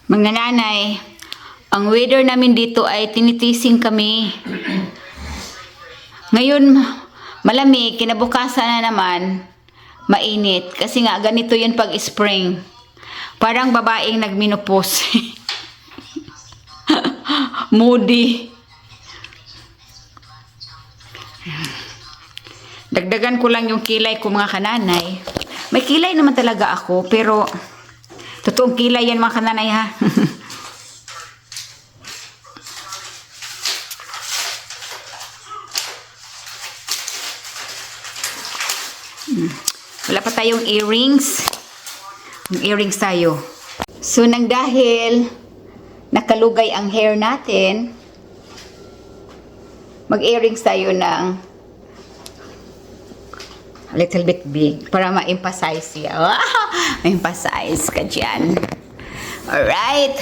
Mga nanay, ang weather namin dito ay tinitising kami. Ngayon, malamig, kinabukasan na naman, mainit. Kasi nga, ganito yun pag spring. Parang babaeng nagmenopause. Moody. Dagdagan ko lang yung kilay ko mga kananay. May kilay naman talaga ako, pero totoong kilay yan mga kananay ha. Wala pa tayong earrings. Yung earrings tayo. So, nang dahil nakalugay ang hair natin, mag-earrings tayo ng a little bit big para ma-emphasize siya. Wow! Ma-emphasize ka dyan. Alright.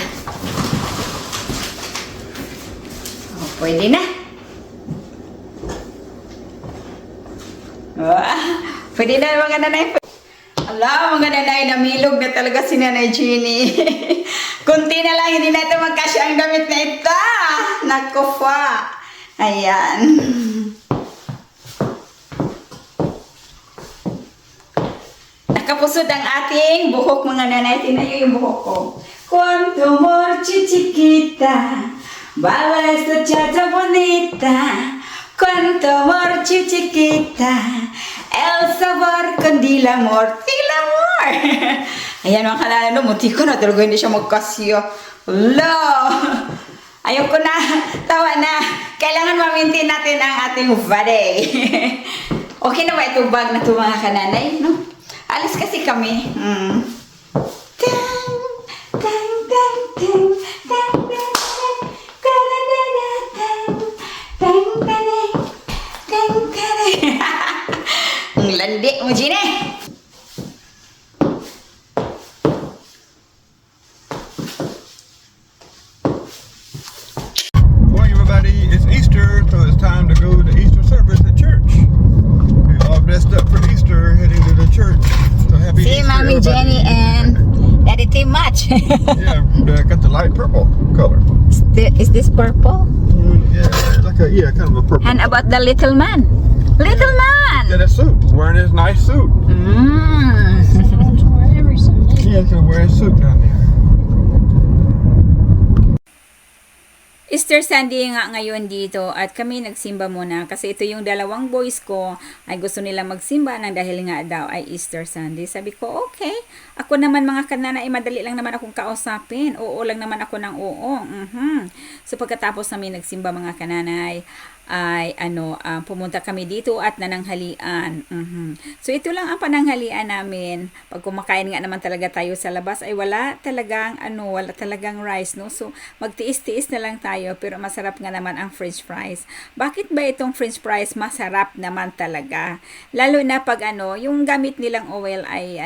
Oh, pwede na. Wow! Pwede na mga nanay. Ala, mga nanay, namilog na talaga si Nanay Jenny. Kunti na lang, hindi natin magkasya ang damit na ito. Naku pa. Ayan. Nakapusod ang ating buhok mga nanay. Tinayo yung buhok ko. Cuanto more chiquita, bala esta chata bonita. Cuanto more chiquita, el sabor con dilamor. Dilamor! Ayan mga kanana, no, munti ko na talaga hindi siya magkasya. Hello! Ayoko na, tawa na. Kailangan ma-maintain natin ang ating body. Okay na ba itong bag na ito mga kananay? No? Alis kasi kami. Tang, tang, tang, tang, tang, tang, tang, tang, tang. Ang landi mo, Gine. It's Easter, so it's time to go to Easter service at church. We're all dressed up for Easter, heading to the church. So happy See, Easter, Mommy everybody. Jenny and Daddy Tim Match. Yeah, got the light purple color. Is this purple? Yeah, like kind of a purple. And about the little man? Little man! Yeah, that suit. Wearing his nice suit. Yeah, he's gonna wear a suit down there. Easter Sunday nga ngayon dito at kami nagsimba muna kasi ito yung dalawang boys ko ay gusto nila magsimba nang dahil nga daw ay Easter Sunday. Sabi ko, okay. Ako naman mga kanana ay madali lang naman akong kausapin. Oo lang naman ako ng oo. So pagkatapos namin nagsimba mga kananay ay pumunta kami dito at nananghalian. So ito lang ang pananghalian namin. Pag kumakain nga naman talaga tayo sa labas ay wala talagang rice, no? So magtiis-tiis na lang tayo pero masarap nga naman ang french fries. Bakit ba itong french fries masarap naman talaga? Lalo na pag yung gamit nilang oil ay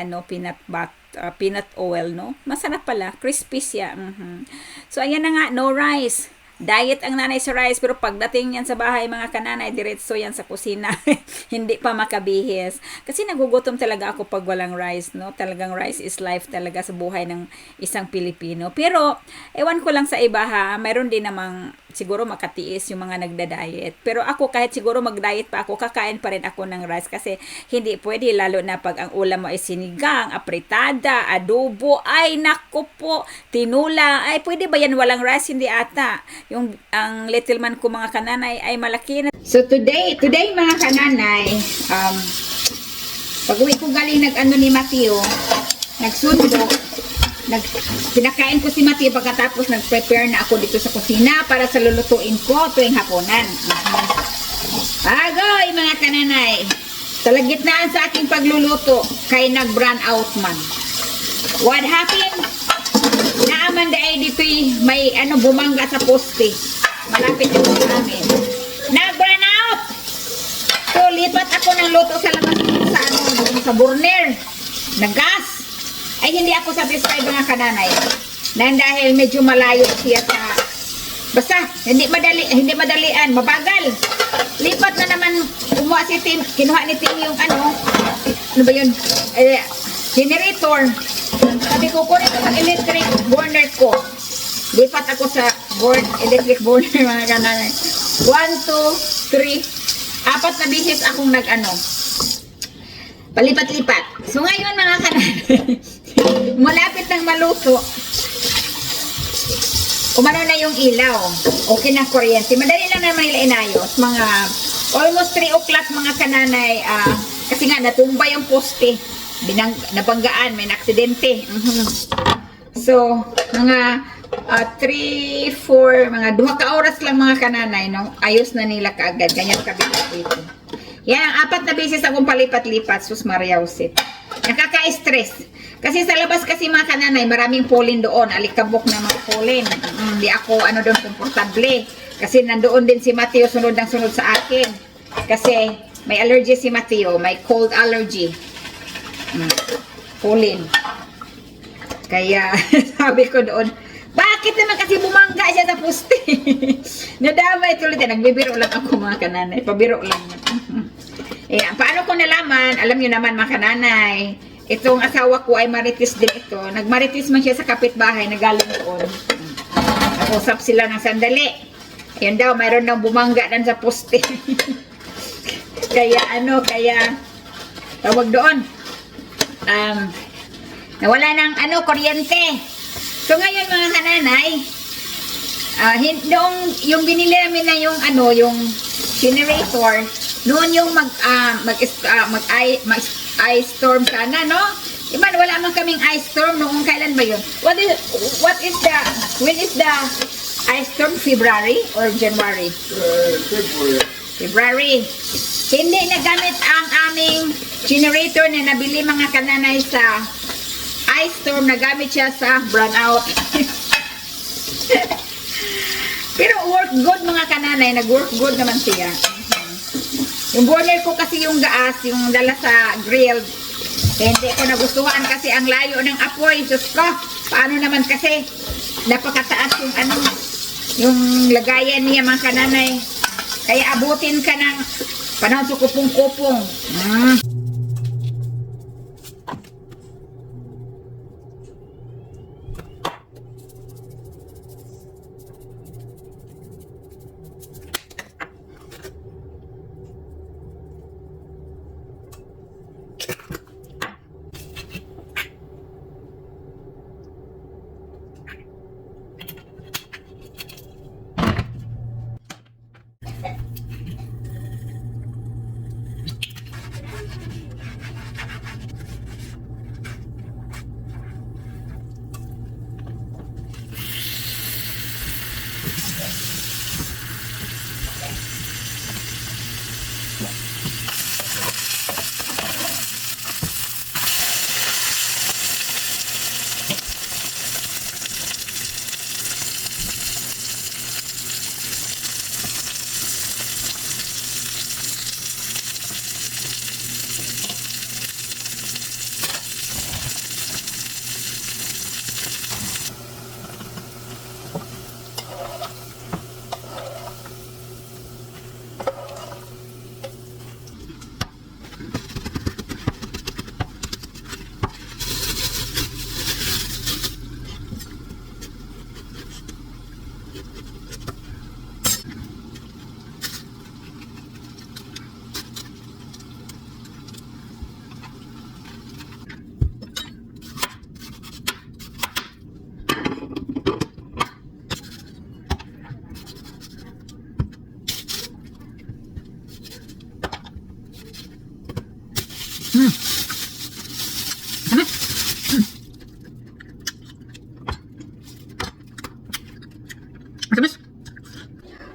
peanut oil, no? Masarap pala, crispy siya. So ayan na nga, no rice. Diet ang nanay sa rice, pero pagdating yan sa bahay, mga kananay, diretso yan sa kusina. Hindi pa makabihis. Kasi nagugutom talaga ako pag walang rice, no? Talagang rice is life talaga sa buhay ng isang Pilipino. Pero, ewan ko lang sa iba ha, mayroon din namang siguro makatiis yung mga nagda-diet. Pero ako, kahit siguro mag-diet pa ako, kakain pa rin ako ng rice kasi hindi pwede, lalo na pag ang ulam mo ay sinigang, apritada, adobo, ay naku po, tinula, ay pwede ba yan walang rice? Hindi ata. Ang little man ko mga kananay ay malaki na. So today mga kananay, pag-uwi ko galing ni Mateo, nagsundo, pinakain ko si Mateo pagkatapos nag-prepare na ako dito sa kusina para sa lulutuin ko tuwing hapunan. Agoy mga kananay, talagitnaan sa aking pagluluto kay nag-brown out man. What happened? Naaman dahil dito'y may bumangga sa poste. Malapit yung namin. Nag-burn out! So, lipat ako ng luto sa labas sa burner. Na gas. Ay, hindi ako satisfied mga kananay. Dahil medyo malayo siya sa... Basta, hindi madalian. Mabagal. Lipat na naman. Kumuha si Tim. Kinuha ni Tim yung ano ba yun? Generator. Sabi ko, kunin ko sa electric burner ko. lipat ako sa board, electric board mga kananay. 1, 2, 3, 4 na beses akong nag-ano, palipat-lipat. So ngayon mga kananay, malapit ng maluto, umano na yung ilaw. Okay na kuryente. Madali lang naman nila inayos. Mga almost 3 o'clock mga kananay. Kasi nga natumba yung poste. Nabanggaan. May aksidente. So, mga 3, 4, mga 2 ka oras lang mga kananay. No? Ayos na nila kaagad. Ganyan kabila dito. Yan ang 4 na beses akong palipat-lipat. Sus Maria Jose. Nakaka-stress. Kasi sa labas kasi mga kananay, maraming pollen doon. Alikabok na mga pollen. Hindi ako doon komportable. Kasi nandoon din si Mateo, sunod ng sunod sa akin. Kasi may allergy si Mateo. May cold allergy. Pollen. Kaya sabi ko doon, bakit naman kasi bumangga siya sa puste? Nadamay tuloy. Nagbibiro lang ako mga kananay. Pabiro lang. Paano ko nalaman? Alam niyo naman mga kananay, itong asawa ko ay marites din ito. Nagmarites man siya sa kapitbahay na galing doon. Nag-usap sila ng sandali. Ayun daw, mayroon daw bumangga dan sa poste. kaya tawag doon. Nawala ng kuryente. So ngayon mga kananay, yung binili namin na yung yung generator, noon yung ice storm sana, no? Iba, wala man kaming ice storm noong kailan ba yun? When is the ice storm? February or January? February. Hindi nagamit ang aming generator na nabili mga kananay sa ice storm. Nagamit siya sa brownout. Pero work good mga kananay. Nag-work good naman siya. Yung burner ko kasi yung gas, yung dala sa grill, hindi ko nagustuhan kasi ang layo ng apoy. Diyos ko, paano naman kasi napakataas yung lagayan niya mga kananay. Kaya abutin ka ng panahon sa kupong-kupong.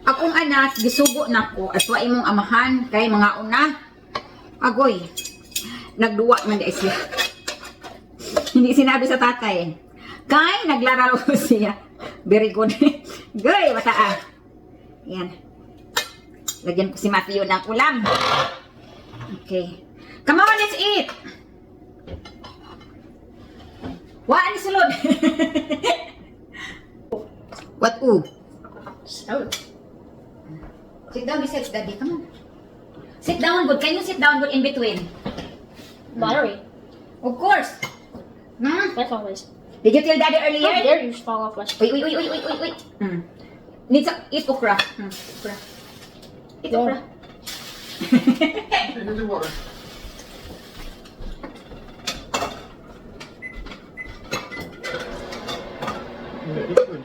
Akong anak, gisugo na ko at wa imong amahan kay mga una. Agoy, nagduwa man di siya. Hindi sinabi sa tatay. Kay, naglararo siya. Very good. Goy, bata. Yan. Lagyan ko si Matthew ng ulam. Okay. Come on, let's eat. Waan sulod. What u? Salad. Sit down beside daddy. Come on. Sit down good. Can you sit down good in between? Battery. Of course. Hmm? That's always. Did you tell daddy How earlier? dare you just fall off my Wait, wait, wait, wait, wait, wait, wait. Need some, eat okra. Okra. Eat Yeah. okra. Here's the water. Yeah, it's good.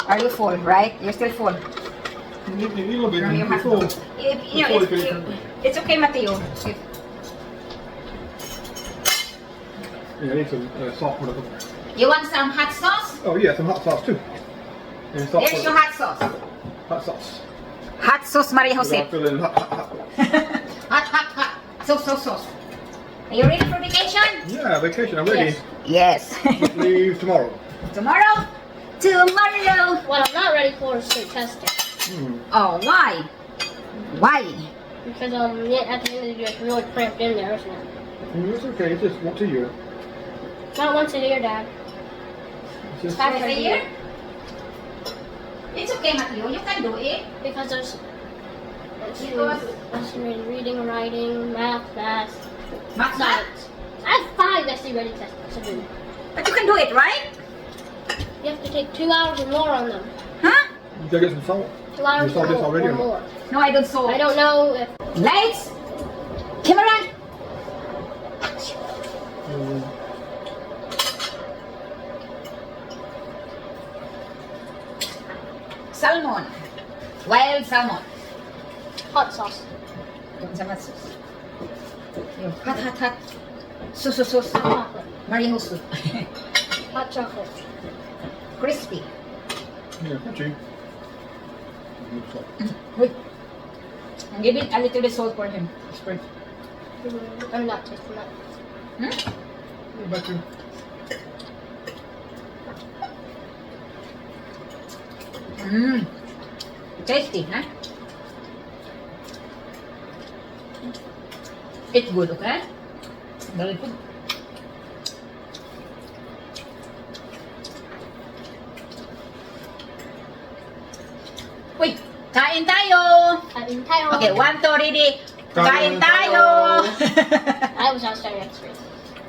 Are you full, right? You're still full. You need a little bit From your before. husband. You know, Before you finish it's okay, Mateo. Yeah, I need some salt for the You want some hot sauce? Oh yeah, some hot sauce too. And salt There's for your the hot sauce. hot sauce. Hot sauce, Maria So Jose. I fill in hot. Hot, hot, hot. Sauce. Are you ready for vacation? Yeah, vacation. I'm ready. Yes. Leave tomorrow. Tomorrow? Tomorrow. What I'm not ready for is state testing. Oh, why? Why? Because yeah, at the end of the year, it's really cramped in there, isn't it? It's okay. It's just once a year. Not once a year, Dad. It's just, Five Twice a times year? It's okay, Mateo. You can do it. Because there's Because- reading, writing, math, Math. science. I have 5 essay ready tests to do. But you can do it, right? You have to take 2 hours or more on them. Huh? you gotta get some salt. 2 hours You saw or this more. already Or or not? more. No, I don't saw. I don't know if Lights. Camera. Salmon. Wild salmon. hot sauce. Yung sa hot sauce. Yung hot, hot, hot. Sus. Chocolate. Maria Jose. Hot chocolate. Crispy. Yeah, crunchy. Wait. Give it a little bit salt for him. Spread. I'm not tasting that. Back to Tasty, huh? It's good, okay? Very good. Uy, kain tayo! Kain tayo. Okay, 1, 2, ready. Kain Kain tayo! I was outside next week.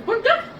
Punta!